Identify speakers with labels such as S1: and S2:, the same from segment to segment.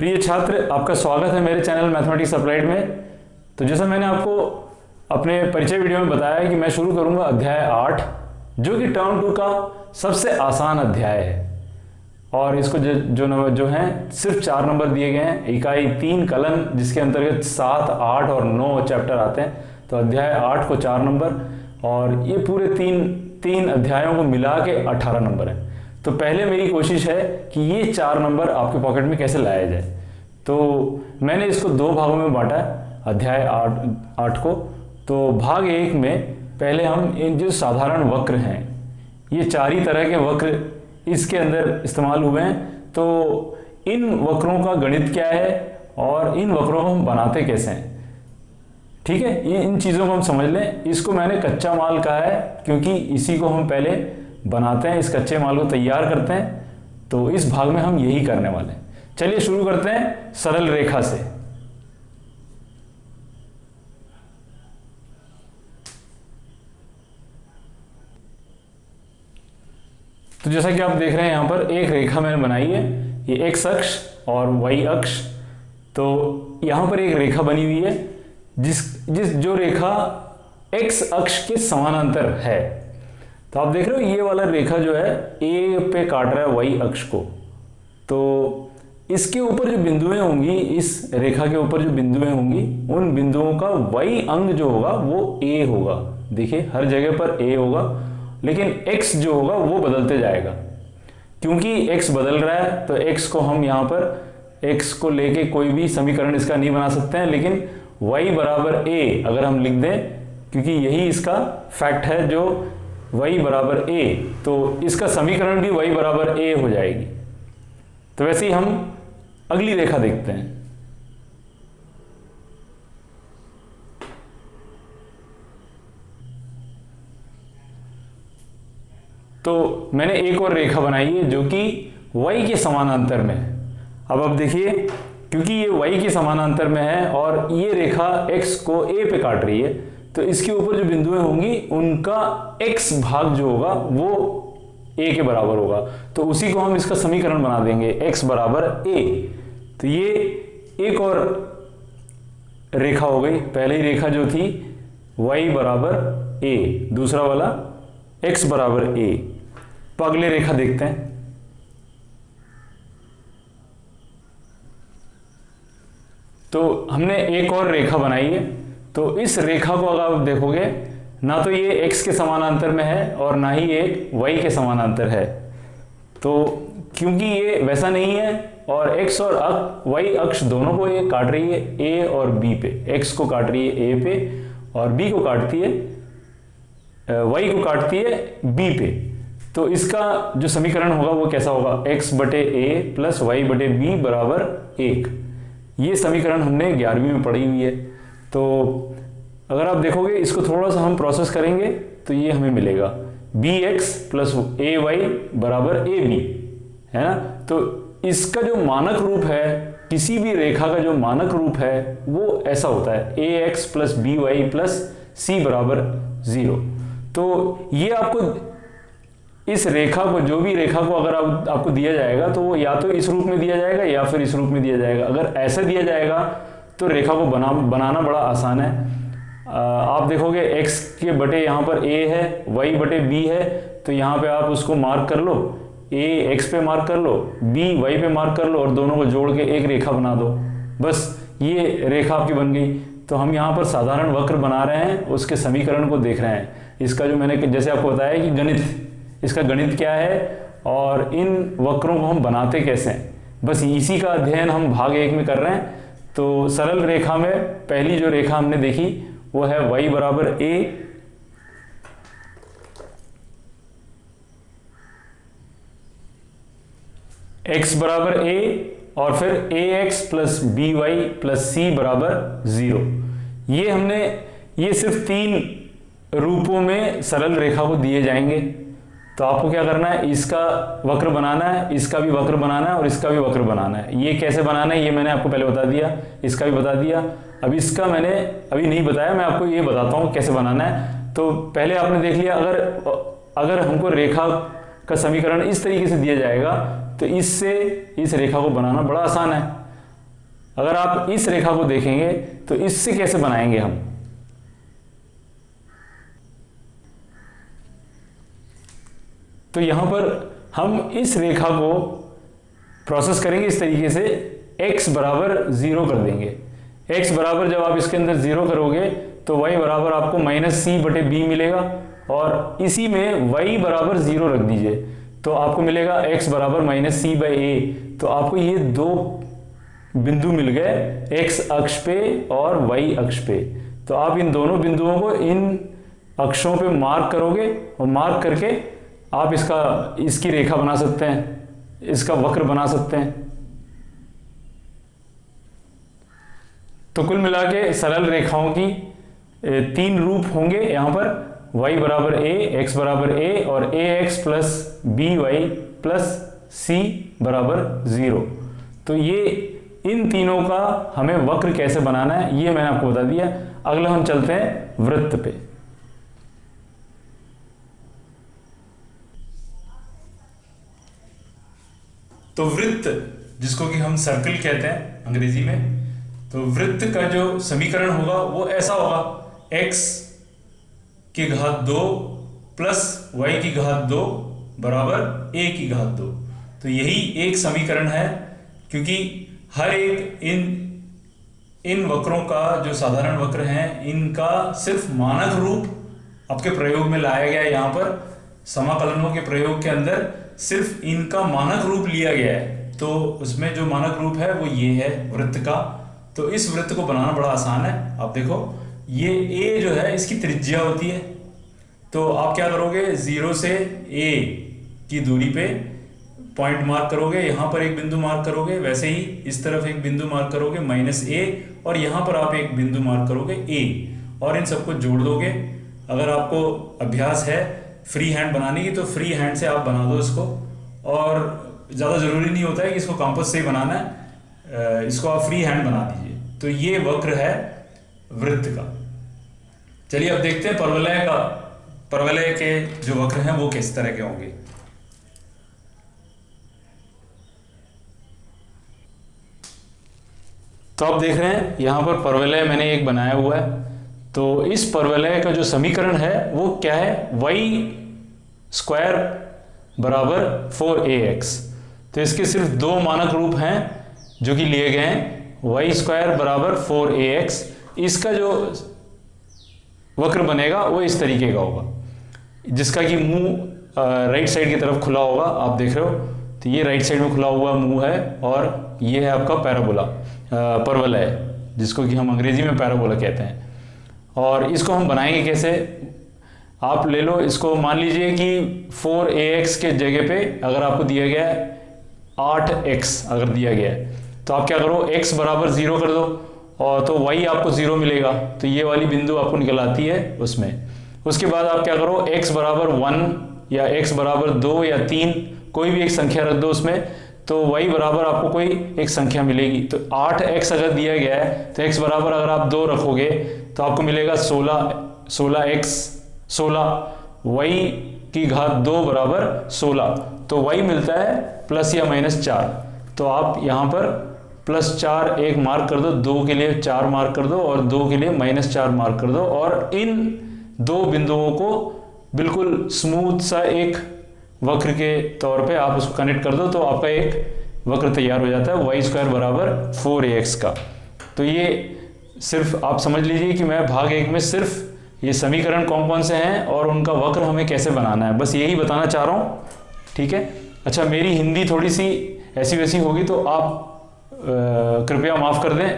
S1: प्रिय छात्र, आपका स्वागत है मेरे चैनल मैथमेटिक्स अप्लाइड में। तो जैसा मैंने आपको अपने परिचय वीडियो में बताया कि मैं शुरू करूंगा अध्याय 8, जो कि टर्म 2 का सबसे आसान अध्याय है। और इसको जो हैं सिर्फ 4 नंबर दिए गए हैं, इकाई 3 कलन, जिसके अंतर्गत 7, 8 और 9 चैप्टर आते हैं। तो अध्याय 8 को 4 नंबर और ये पूरे तीन अध्यायों को मिला के 18 नंबर हैं। तो पहले मेरी कोशिश है कि ये 4 नंबर आपके पॉकेट में कैसे लाया जाए। तो मैंने इसको 2 भागों में बांटा है अध्याय 8 को। तो भाग 1 में पहले हम इन जो साधारण वक्र हैं, ये 4 ही तरह के वक्र इसके अंदर इस्तेमाल हुए हैं। तो इन वक्रों का गणित क्या है और इन वक्रों को हम बनाते कैसे हैं, ठीक है, ये इन चीज़ों को हम समझ लें। इसको मैंने कच्चा माल कहा है क्योंकि इसी को हम पहले बनाते हैं, इस कच्चे माल को तैयार करते हैं। तो इस भाग में हम यही करने वाले हैं। चलिए शुरू करते हैं सरल रेखा से। तो जैसा कि आप देख रहे हैं यहाँ पर एक रेखा मैंने बनाई है, ये एक्स अक्ष और वाई अक्ष। तो यहाँ पर एक रेखा बनी हुई है जो रेखा एक्स अक्ष के समानांतर है। तो आप देख रहे हो ये वाला रेखा जो है ए पे काट रहा है वाई अक्ष को। तो इसके ऊपर जो बिंदुएं होंगी, इस रेखा के ऊपर जो बिंदुएं होंगी, उन बिंदुओं का वाई अंग जो होगा वो ए होगा। देखिए हर जगह पर ए होगा, लेकिन एक्स जो होगा वो बदलते जाएगा। क्योंकि एक्स बदल रहा है तो एक्स को हम यहाँ पर एक्स को लेके कोई भी समीकरण इसका नहीं बना सकते हैं, लेकिन y बराबर a अगर हम लिख दें, क्योंकि यही इसका फैक्ट है जो y बराबर a, तो इसका समीकरण भी y बराबर a हो जाएगी। तो वैसे ही हम अगली रेखा देखते हैं। तो मैंने एक और रेखा बनाई है जो कि y के समानांतर में है। अब देखिए, क्योंकि ये y के समानांतर में है और ये रेखा x को a पे काट रही है, तो इसके ऊपर जो बिंदुएं होंगी उनका x भाग जो होगा वो a के बराबर होगा। तो उसी को हम इसका समीकरण बना देंगे, x बराबर a। तो ये एक और रेखा हो गई। पहली रेखा जो थी y बराबर a, दूसरा वाला x बराबर a। तो अगले रेखा देखते हैं। तो हमने एक और रेखा बनाई है। तो इस रेखा को अगर आप देखोगे, ना तो ये x के समानांतर में है और ना ही ये y के समानांतर है। तो क्योंकि ये वैसा नहीं है और x और y अक्ष दोनों को ये काट रही है a और b पे। x को काट रही है a पे और b को काटती है y को काटती है b पे। तो इसका जो समीकरण होगा वो कैसा होगा, x बटे a प्लस y बटे b बराबर 1। ये समीकरण हमने 11वीं में पढ़ी हुई है। तो अगर आप देखोगे इसको थोड़ा सा हम प्रोसेस करेंगे तो ये हमें मिलेगा bx प्लस ay बराबर ab, है ना। तो इसका जो मानक रूप है, किसी भी रेखा का जो मानक रूप है वो ऐसा होता है ax plus by plus c बराबर 0। तो ये आपको इस रेखा को, जो भी रेखा को अगर आपको दिया जाएगा तो वो या तो इस रूप में दिया जाएगा या फिर इस रूप में दिया जाएगा। अगर ऐसे दिया जाएगा तो रेखा को बनाना बड़ा आसान है। आप देखोगे x के बटे यहाँ पर a है, y बटे b है, तो यहाँ पे आप उसको मार्क कर लो, a x पे मार्क कर लो, b y पे मार्क कर लो और दोनों को जोड़ के एक रेखा बना दो। बस ये रेखा आपकी बन गई। तो हम यहाँ पर साधारण वक्र बना रहे हैं, उसके समीकरण को देख रहे हैं। इसका जो मैंने जैसे आपको बताया कि गणित, इसका गणित क्या है और इन वक्रों को हम बनाते कैसे हैं, बस इसी का अध्ययन हम भाग 1 में कर रहे हैं। तो सरल रेखा में पहली जो रेखा हमने देखी वो है y बराबर a, x बराबर a और फिर ax plus by plus c बराबर 0। ये सिर्फ 3 रूपों में सरल रेखा को दिए जाएंगे। तो आपको क्या करना है, इसका वक्र बनाना है, इसका भी वक्र बनाना है और इसका भी वक्र बनाना है। ये कैसे बनाना है ये मैंने आपको पहले बता दिया, इसका भी बता दिया। अब इसका मैंने अभी नहीं बताया, मैं आपको ये बताता हूँ कैसे बनाना है। तो पहले आपने देख लिया, अगर हमको रेखा का समीकरण इस तरीके से दिया जाएगा तो इससे इस रेखा को बनाना बड़ा आसान है। अगर आप इस रेखा को देखेंगे तो इससे कैसे बनाएंगे हम, तो यहां पर हम इस रेखा को प्रोसेस करेंगे इस तरीके से, x बराबर 0 कर देंगे। x बराबर जब आप इसके अंदर 0 करोगे तो y बराबर आपको -c/b मिलेगा, और इसी में y बराबर 0 रख दीजिए तो आपको मिलेगा x बराबर -c/a। तो आपको ये दो बिंदु मिल गए, x अक्ष पे और y अक्ष पे। तो आप इन दोनों बिंदुओं को इन अक्षों पे मार्क करोगे और मार्क करके आप इसकी रेखा बना सकते हैं, इसका वक्र बना सकते हैं। तो कुल मिला के सरल रेखाओं की 3 रूप होंगे यहाँ पर, y बराबर a, x बराबर a और ax plus by plus c बराबर 0। तो ये इन तीनों का हमें वक्र कैसे बनाना है ये मैंने आपको बता दिया। अगला हम चलते हैं वृत्त पे। तो वृत्त, जिसको कि हम सर्कल कहते हैं अंग्रेजी में, तो वृत्त का जो समीकरण होगा वो ऐसा होगा, x की घात 2 प्लस y की घात 2 बराबर a की घात 2। तो यही एक समीकरण है, क्योंकि हर एक इन वक्रों का जो साधारण वक्र हैं इनका सिर्फ मानक रूप आपके प्रयोग में लाया गया है। यहाँ पर समाकलनों के प्रयोग के अंदर सिर्फ इनका मानक रूप लिया गया है, तो उसमें जो मानक रूप है वो ये है वृत्त का। तो इस वृत्त को बनाना बड़ा आसान है। आप देखो ये a जो है इसकी त्रिज्या होती है, तो आप क्या करोगे, 0 से a की दूरी पे पॉइंट मार्क करोगे, यहाँ पर एक बिंदु मार्क करोगे, वैसे ही इस तरफ एक बिंदु मार्क करोगे -a, और यहाँ पर आप एक बिंदु मार्क करोगे a, और इन सबको जोड़ दोगे। अगर आपको अभ्यास है फ्री हैंड बनाने की तो फ्री हैंड से आप बना दो इसको, और ज़्यादा ज़रूरी नहीं होता है कि इसको कंपास से ही बनाना है, इसको आप फ्री हैंड बना दीजिए। तो ये वक्र है वृत्त का। चलिए अब देखते हैं परवलय के जो वक्र हैं वो किस तरह के होंगे। तो आप देख रहे हैं यहाँ पर परवलय मैंने एक बनाया हुआ है। तो इस परवलय का जो समीकरण है वो क्या है, y² बराबर 4ax। तो इसके सिर्फ दो मानक रूप हैं जो कि लिए गए हैं, y² बराबर 4ax। इसका जो वक्र बनेगा वो इस तरीके का होगा, जिसका कि मुंह राइट साइड की तरफ खुला होगा। आप देख रहे हो, तो ये राइट साइड में खुला हुआ मुंह है, और ये है आपका पैराबोला, परवलय, जिसको कि हम अंग्रेजी में पैराबोला कहते हैं। और इसको हम बनाएंगे कैसे, आप ले लो इसको, मान लीजिए कि 4ax के जगह पे अगर आपको दिया गया है 8x अगर दिया गया है, तो आप क्या करो, x बराबर 0 कर दो, और तो y आपको 0 मिलेगा। तो ये वाली बिंदु आपको निकल आती है उसमें। उसके बाद आप क्या करो, x बराबर 1 या x बराबर 2 या 3, कोई भी एक संख्या रख दो उसमें, तो y बराबर आपको कोई एक संख्या मिलेगी। तो 8x अगर दिया गया है तो x बराबर अगर आप 2 रखोगे तो आपको मिलेगा 16x, 16 y की घात 2 बराबर 16। तो y मिलता है प्लस या -4। तो आप यहाँ पर +4 एक मार्क कर दो, 2 के लिए 4 मार्क कर दो, और 2 के लिए -4 मार्क कर दो, और इन दो बिंदुओं को बिल्कुल स्मूथ सा एक वक्र के तौर पे आप उसको कनेक्ट कर दो, तो आपका एक वक्र तैयार हो जाता है y² बराबर 4ax का। तो ये सिर्फ आप समझ लीजिए कि मैं भाग 1 में सिर्फ ये समीकरण कौन कौन से हैं और उनका वक्र हमें कैसे बनाना है, बस यही बताना चाह रहा हूँ। ठीक है, अच्छा मेरी हिंदी थोड़ी सी ऐसी वैसी होगी तो आप कृपया माफ कर दें।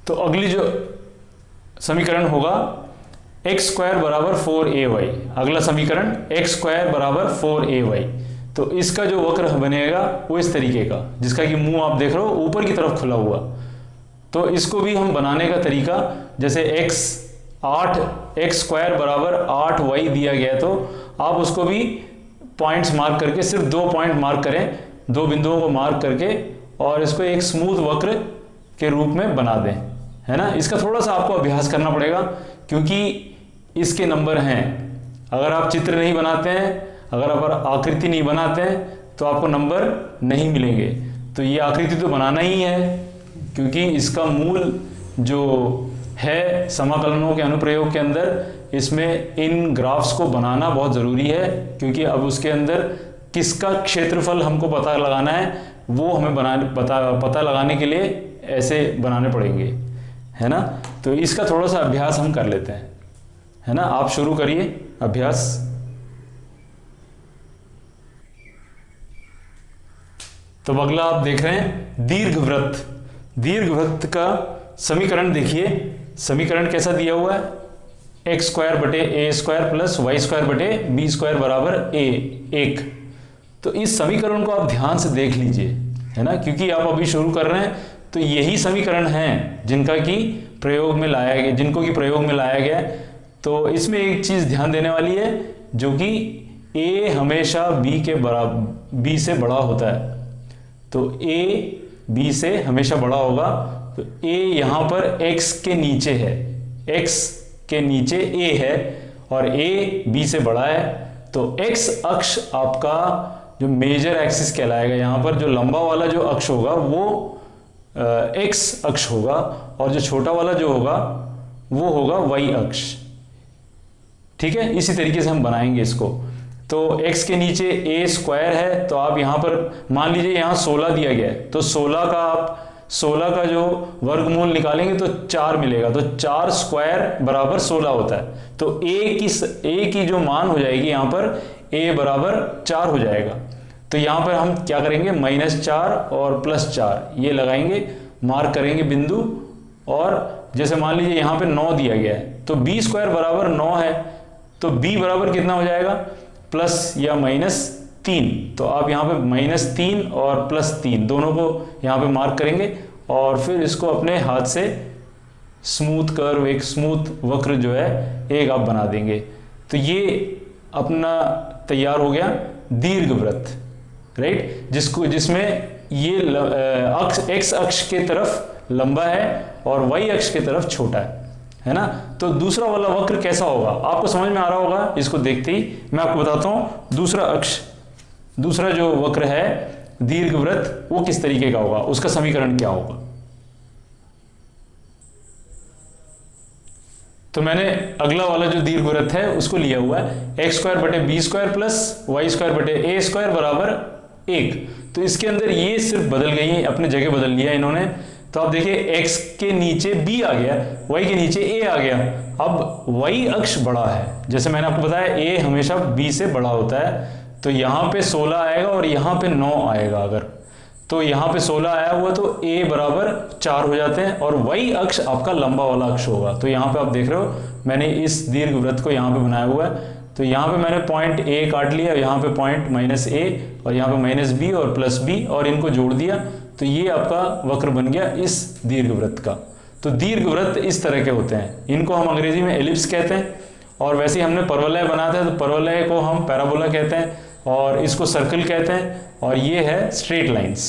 S1: तो अगली जो समीकरण होगा x² बराबर 4ay, अगला समीकरण x² बराबर 4ay। तो इसका जो वक्र बनेगा वो इस तरीके का, जिसका कि मुंह आप देख रहे हो ऊपर की तरफ खुला हुआ। तो इसको भी हम बनाने का तरीका, जैसे x² बराबर 8y दिया गया, तो आप उसको भी पॉइंट्स मार्क करके, सिर्फ 2 पॉइंट मार्क करें, 2 बिंदुओं को मार्क करके, और इसको एक स्मूथ वक्र के रूप में बना दें, है ना। इसका थोड़ा सा आपको अभ्यास करना पड़ेगा, क्योंकि इसके नंबर हैं अगर आप चित्र नहीं बनाते हैं, अगर आप आकृति नहीं बनाते हैं तो आपको नंबर नहीं मिलेंगे। तो ये आकृति तो बनाना ही है, क्योंकि इसका मूल जो है समाकलनों के अनुप्रयोग के अंदर, इसमें इन ग्राफ्स को बनाना बहुत ज़रूरी है, क्योंकि अब उसके अंदर किसका क्षेत्रफल हमको पता लगाना है, वो हमें पता लगाने के लिए ऐसे बनाने पड़ेंगे, है ना। तो इसका थोड़ा सा अभ्यास हम कर लेते हैं, है ना। आप शुरू करिए अभ्यास। तो अगला आप देख रहे हैं दीर्घवृत्त। दीर्घवृत्त का समीकरण देखिए, समीकरण कैसा दिया हुआ है, एक्स स्क्वायर बटे A square plus y square बटे बी स्क्वायर बराबर ए 1। तो इस समीकरण को आप ध्यान से देख लीजिए, है ना, क्योंकि आप अभी शुरू कर रहे हैं। तो यही समीकरण हैं जिनको कि प्रयोग में लाया गया। तो इसमें एक चीज ध्यान देने वाली है, जो कि a हमेशा b से बड़ा होता है। तो a b से हमेशा बड़ा होगा। तो a यहां पर x के नीचे है, x के नीचे a है और a b से बड़ा है। तो x अक्ष आपका जो मेजर एक्सिस कहलाएगा, यहां पर जो लंबा वाला जो अक्ष होगा वो x अक्ष होगा, और जो छोटा वाला जो होगा वो होगा y अक्ष। ठीक है, इसी तरीके से हम बनाएंगे इसको। तो x के नीचे a स्क्वायर है, तो आप यहां पर मान लीजिए यहां 16 दिया गया है, तो 16 का जो वर्गमूल निकालेंगे तो 4 मिलेगा। तो 4 स्क्वायर बराबर 16 होता है। तो a की जो मान हो जाएगी यहां पर a बराबर 4 हो जाएगा। तो यहां पर हम क्या करेंगे, -4 और +4 ये लगाएंगे, मार्क करेंगे बिंदु। और जैसे मान लीजिए यहां पे 9 दिया गया है, तो b स्क्वायर बराबर 9 है, तो b बराबर कितना हो जाएगा, प्लस या -3। तो आप यहाँ पे -3 और +3 दोनों को यहाँ पे मार्क करेंगे, और फिर इसको अपने हाथ से स्मूथ कर्व, एक स्मूथ वक्र जो है एक आप बना देंगे। तो ये अपना तैयार हो गया दीर्घवृत्त, राइट, जिसमें ये x अक्ष के तरफ लंबा है और y अक्ष के तरफ छोटा है ना। तो दूसरा वाला वक्र कैसा होगा आपको समझ में आ रहा होगा। इसको देखते ही मैं आपको बताता हूं दूसरा जो वक्र है दीर्घवृत्त वो किस तरीके का होगा, उसका समीकरण क्या होगा। तो मैंने अगला वाला जो दीर्घवृत्त है उसको लिया हुआ है एक्स स्क्वायर बटे B square plus y square बटे ए स्क्वायर बराबर 1। तो इसके अंदर ये सिर्फ बदल गई है, अपने जगह बदल लिया इन्होंने। तो आप देखिए x के नीचे b आ गया, y के नीचे a आ गया। अब y अक्ष बड़ा है, जैसे मैंने आपको बताया a हमेशा b से बड़ा होता है। तो यहाँ पे 16 आएगा और यहाँ पे 9 आएगा। अगर तो यहाँ पे 16 आया हुआ तो a बराबर 4 हो जाते हैं, और y अक्ष आपका लंबा वाला अक्ष होगा। तो यहाँ पे आप देख रहे हो मैंने इस दीर्घवृत्त को यहाँ पे बनाया हुआ है। तो यहाँ पे मैंने पॉइंट a काट लिया, यहाँ पे पॉइंट -a और यहाँ पे -b और +b, और इनको जोड़ दिया। तो ये आपका वक्र बन गया इस दीर्घवृत्त का। तो दीर्घवृत्त इस तरह के होते हैं, इनको हम अंग्रेजी में एलिप्स कहते हैं। और वैसे ही हमने परवलय बनाते हैं, तो परवलय को हम पैराबोला कहते हैं, और इसको सर्कल कहते हैं, और ये है स्ट्रेट लाइंस।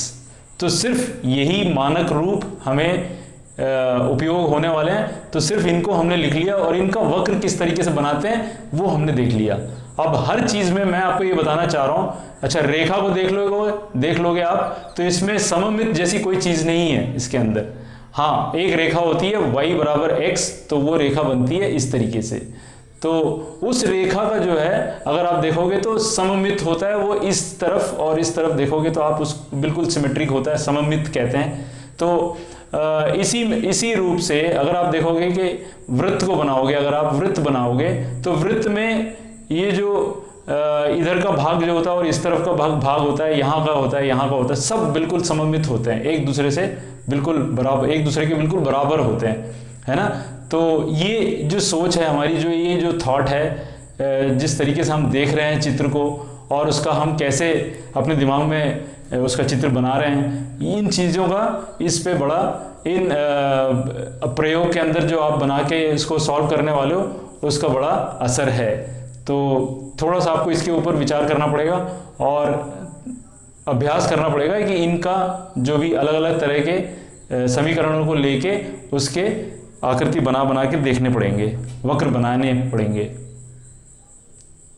S1: तो सिर्फ यही मानक रूप हमें उपयोग होने वाले हैं। तो सिर्फ इनको हमने लिख लिया, और इनका वक्र किस तरीके से बनाते हैं वो हमने देख लिया। अब हर चीज में मैं आपको ये बताना चाह रहा हूं, अच्छा रेखा को देख लोगे आप, तो इसमें सममित जैसी कोई चीज नहीं है इसके अंदर। हाँ, एक रेखा होती है y बराबर x, तो वो रेखा बनती है इस तरीके से। तो उस रेखा का जो है अगर आप देखोगे तो सममित होता है, वो इस तरफ और इस तरफ देखोगे तो आप उस बिल्कुल सिमेट्रिक होता है, सममित कहते हैं। तो इसी रूप से अगर आप देखोगे कि वृत्त को बनाओगे, अगर आप वृत्त बनाओगे तो वृत्त में ये जो इधर का भाग जो होता है और इस तरफ का भाग होता है, यहाँ का होता है, यहाँ का होता है, सब बिल्कुल सममित होते हैं, एक दूसरे से बिल्कुल बराबर, एक दूसरे के बिल्कुल बराबर होते हैं, है ना। तो ये जो सोच है हमारी, जो ये जो थॉट है, जिस तरीके से हम देख रहे हैं चित्र को और उसका हम कैसे अपने दिमाग में उसका चित्र बना रहे हैं, इन चीज़ों का इस पे बड़ा इन प्रयोग के अंदर जो आप बना के इसको सॉल्व करने वाले हो उसका बड़ा असर है। तो थोड़ा सा आपको इसके ऊपर विचार करना पड़ेगा और अभ्यास करना पड़ेगा कि इनका जो भी अलग अलग तरह के समीकरणों को लेके उसके आकृति बना के देखने पड़ेंगे, वक्र बनाने पड़ेंगे।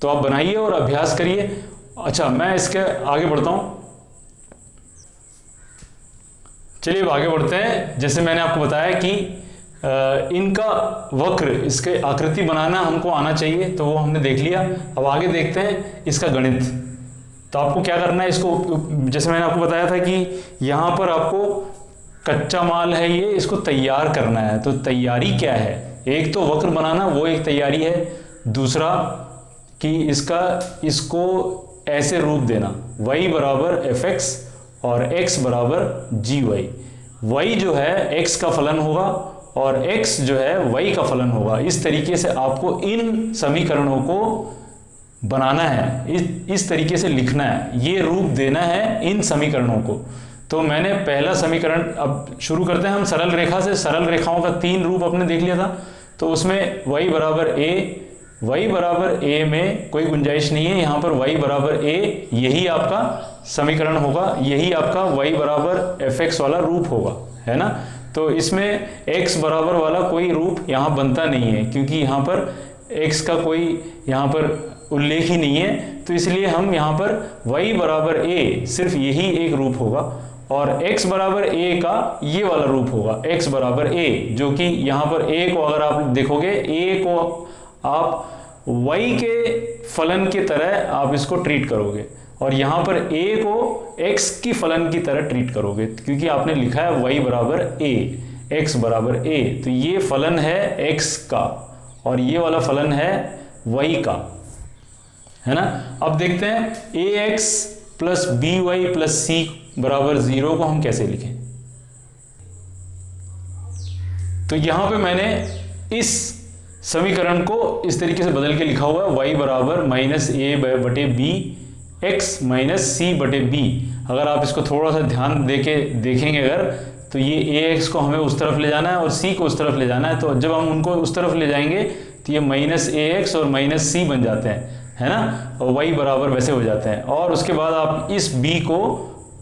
S1: तो आप बनाइए और अभ्यास करिए। अच्छा, मैं इसके आगे बढ़ता हूं। चलिए अब आगे बढ़ते हैं। जैसे मैंने आपको बताया कि इनका वक्र, इसके आकृति बनाना हमको आना चाहिए, तो वो हमने देख लिया। अब आगे देखते हैं इसका गणित। तो आपको क्या करना है, इसको जैसे मैंने आपको बताया था कि यहाँ पर आपको कच्चा माल है ये, इसको तैयार करना है। तो तैयारी क्या है, एक तो वक्र बनाना, वो एक तैयारी है। दूसरा कि इसको ऐसे रूप देना, y बराबर fx और x बराबर gy। y जो है x का फलन होगा और x जो है y का फलन होगा। इस तरीके से आपको इन समीकरणों को बनाना है, इस तरीके से लिखना है, ये रूप देना है इन समीकरणों को। तो मैंने पहला समीकरण, अब शुरू करते हैं हम सरल रेखा से। सरल रेखाओं का 3 रूप अपने देख लिया था। तो उसमें y बराबर a में कोई गुंजाइश नहीं है, यहाँ पर y बराबर a यही आपका समीकरण होगा, यही आपका y बराबर fx वाला रूप होगा, है ना। तो इसमें x बराबर वाला कोई रूप यहाँ बनता नहीं है, क्योंकि यहाँ पर x का कोई यहाँ पर उल्लेख ही नहीं है। तो इसलिए हम यहाँ पर y बराबर a सिर्फ यही एक रूप होगा, और x बराबर a का ये वाला रूप होगा, x बराबर a, जो कि यहाँ पर a को अगर आप देखोगे, a को आप y के फलन की तरह आप इसको ट्रीट करोगे, और यहाँ पर a को x की फलन की तरह ट्रीट करोगे, क्योंकि आपने लिखा है y बराबर a, x बराबर a। तो ये फलन है x का और ये वाला फलन है y का, है ना। अब देखते हैं ax plus by plus c बराबर 0 को हम कैसे लिखें। तो यहां पे मैंने इस समीकरण को इस तरीके से बदल के लिखा हुआ है, y बराबर माइनस a बटे b x माइनस c बटे b। अगर आप इसको थोड़ा सा ध्यान देके देखेंगे अगर, तो ये ax को हमें उस तरफ ले जाना है और c को उस तरफ ले जाना है। तो जब हम उनको उस तरफ ले जाएंगे तो ये माइनस ax और माइनस c बन जाते हैं, है ना, और y बराबर वैसे हो जाते हैं। और उसके बाद आप इस b को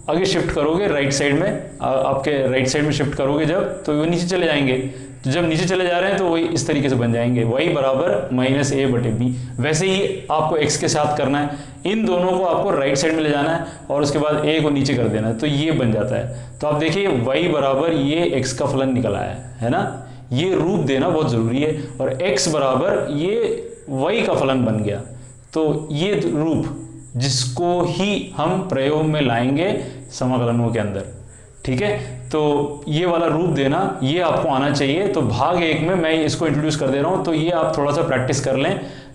S1: आगे शिफ्ट करोगे राइट साइड में, आपके राइट साइड में शिफ्ट करोगे जब, तो वो नीचे चले जाएंगे। तो जब नीचे चले जा रहे हैं तो वही इस तरीके से बन जाएंगे, y बराबर माइनस a बटे b। वैसे ही आपको x के साथ करना है, इन दोनों को आपको राइट साइड में ले जाना है और उसके बाद a को नीचे कर देना है, तो ये बन जाता है। तो आप देखिए y बराबर ये x का फलन निकल आया है ना। ये रूप देना बहुत ज़रूरी है, और x बराबर ये y का फलन बन गया। तो ये रूप जिसको ही हम प्रयोग में लाएंगे समाकलनों के अंदर, ठीक है। तो ये वाला रूप देना ये आपको आना चाहिए। तो भाग 1 में मैं इसको इंट्रोड्यूस कर दे रहा हूँ, तो ये आप थोड़ा सा प्रैक्टिस कर लें,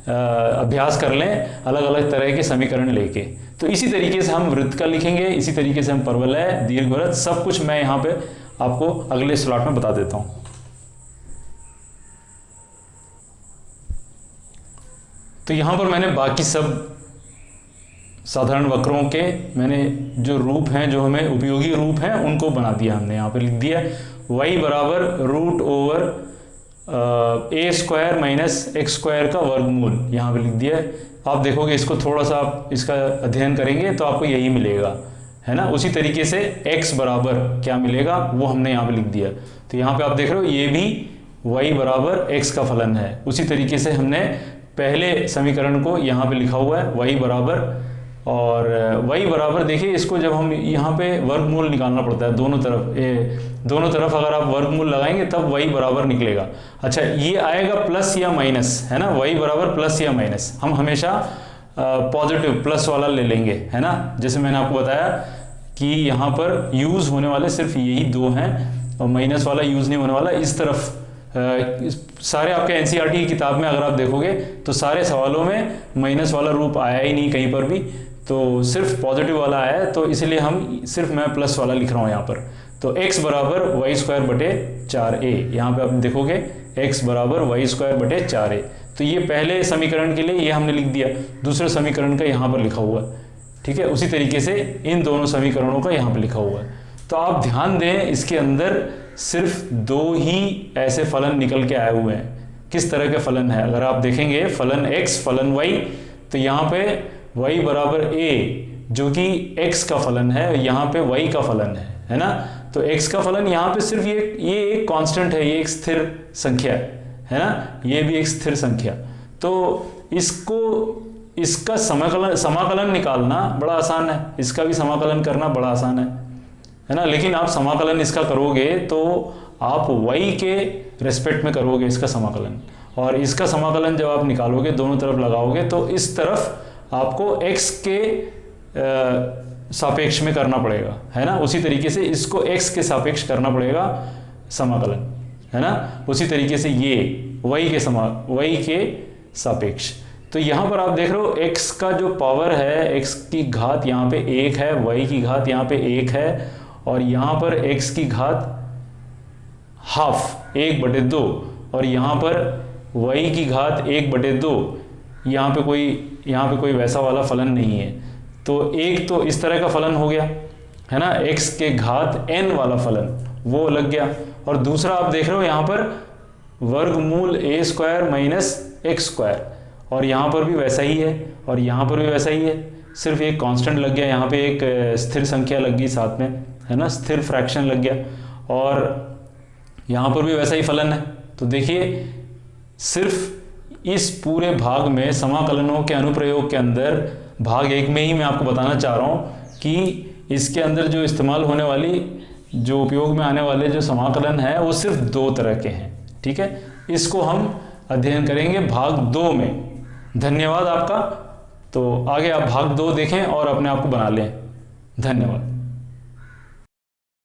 S1: अभ्यास कर लें अलग अलग तरह के समीकरण लेके। तो इसी तरीके से हम वृत्त का लिखेंगे, इसी तरीके से हम परवलय, दीर्घवृत्त, सब कुछ मैं यहाँ पे आपको अगले स्लॉट में बता देता हूँ। तो यहाँ पर मैंने बाकी सब साधारण वक्रों के मैंने जो रूप हैं, जो हमें उपयोगी रूप हैं, उनको बना दिया हमने। यहाँ पे लिख दिया y बराबर root over a square minus x square का वर्गमूल, यहाँ पे लिख दिया है। आप देखोगे इसको थोड़ा सा आप इसका अध्ययन करेंगे तो आपको यही मिलेगा, है ना। उसी तरीके से x बराबर क्या मिलेगा वो हमने यहाँ पे लिख दिया। तो यहाँ पे आप देख रहे हो ये भी y बराबर x का फलन है। उसी तरीके से हमने पहले समीकरण को यहाँ पे लिखा हुआ है y बराबर, और y बराबर देखिए इसको जब हम यहाँ पे वर्गमूल निकालना पड़ता है दोनों तरफ अगर आप वर्गमूल लगाएंगे तब y बराबर निकलेगा। अच्छा, ये आएगा प्लस या माइनस, है ना, y बराबर प्लस या माइनस। हम हमेशा पॉजिटिव प्लस वाला ले लेंगे, है ना। जैसे मैंने आपको बताया कि यहाँ पर यूज़ होने वाले सिर्फ यही 2 हैं और माइनस वाला यूज़ नहीं होने वाला। इस तरफ सारे आपके एनसीईआरटी की किताब में अगर आप देखोगे तो सारे सवालों में माइनस वाला रूप आया ही नहीं कहीं पर भी, तो सिर्फ पॉजिटिव वाला आया है। तो इसलिए हम सिर्फ मैं प्लस वाला लिख रहा हूँ यहाँ पर। तो x बराबर वाई स्क्वायर बटे 4a, यहाँ पे आप देखोगे x बराबर वाई स्क्वायर बटे 4a। तो ये पहले समीकरण के लिए ये हमने लिख दिया, दूसरे समीकरण का यहाँ पर लिखा हुआ है, ठीक है। उसी तरीके से इन दोनों समीकरणों का यहाँ पर लिखा हुआ है। तो आप ध्यान दें, इसके अंदर सिर्फ 2 ही ऐसे फलन निकल के आए हुए हैं। किस तरह के फलन है अगर आप देखेंगे, फलन x फलन y, तो यहाँ पे y बराबर a जो कि x का फलन है, यहाँ पे y का फलन है ना। तो x का फलन यहाँ पे सिर्फ ये एक कांस्टेंट है, ये एक स्थिर संख्या है ना, ये भी एक स्थिर संख्या। तो इसको इसका समाकलन निकालना बड़ा आसान है, इसका भी समाकलन करना बड़ा आसान है ना। लेकिन आप समाकलन इसका करोगे तो आप y के रेस्पेक्ट में करोगे इसका समाकलन, और इसका समाकलन जब आप निकालोगे दोनों तरफ लगाओगे तो इस तरफ आपको x के सापेक्ष में करना पड़ेगा, है ना। उसी तरीके से इसको x के सापेक्ष करना पड़ेगा समाकलन, है ना। उसी तरीके से ये y के सापेक्ष। तो यहाँ पर आप देख रहे हो x का जो पावर है, x की घात यहाँ पे 1 है, y की घात यहाँ पे 1 है, और यहाँ पर x की घात हाफ 1/2, और यहाँ पर y की घात 1/2। यहाँ पे कोई वैसा वाला फलन नहीं है, तो एक तो इस तरह का फलन हो गया, है ना, x के घात n वाला फलन वो लग गया। और दूसरा आप देख रहे हो यहाँ पर वर्गमूल a² - x², और यहाँ पर भी वैसा ही है, और यहाँ पर भी वैसा ही है, सिर्फ एक कांस्टेंट लग गया, यहाँ पे एक स्थिर संख्या लग गई साथ में, है ना, स्थिर फ्रैक्शन लग गया, और यहाँ पर भी वैसा ही फलन है। तो देखिए सिर्फ इस पूरे भाग में समाकलनों के अनुप्रयोग के अंदर भाग 1 में ही मैं आपको बताना चाह रहा हूँ कि इसके अंदर जो इस्तेमाल होने वाली, जो उपयोग में आने वाले जो समाकलन है वो सिर्फ 2 तरह के हैं, ठीक है। इसको हम अध्ययन करेंगे भाग 2 में। धन्यवाद आपका। तो आगे आप भाग 2 देखें और अपने आप को बना लें। धन्यवाद।